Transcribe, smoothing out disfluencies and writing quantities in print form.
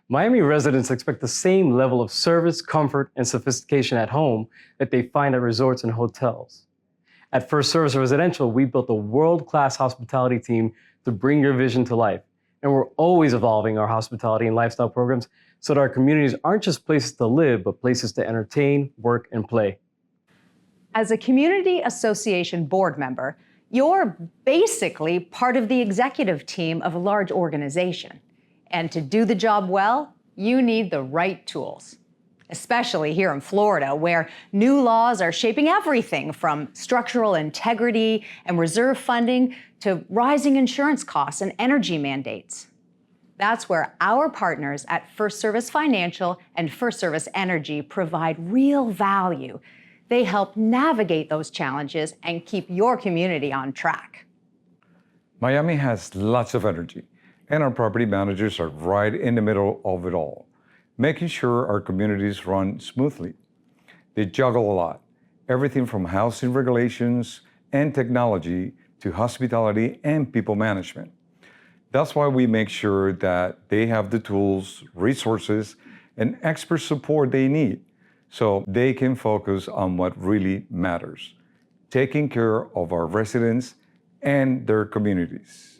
Miami residents expect the same level of service, comfort, and sophistication at home that they find at resorts and hotels. At FirstService Residential, we built a world-class hospitality team to bring your vision to life. And we're always evolving our hospitality and lifestyle programs so that our communities aren't just places to live, but places to entertain, work, and play. As a community association board member, you're basically part of the executive team of a large organization. And to do the job well, you need the right tools, especially here in Florida, where new laws are shaping everything from structural integrity and reserve funding to rising insurance costs and energy mandates. That's where our partners at FirstService Financial and FirstService Energy provide real value. They help navigate those challenges and keep your community on track. Miami has lots of energy, and our property managers are right in the middle of it all, making sure our communities run smoothly. They juggle a lot, everything from housing regulations and technology to hospitality and people management. That's why we make sure that they have the tools, resources, and expert support they need so they can focus on what really matters, taking care of our residents and their communities.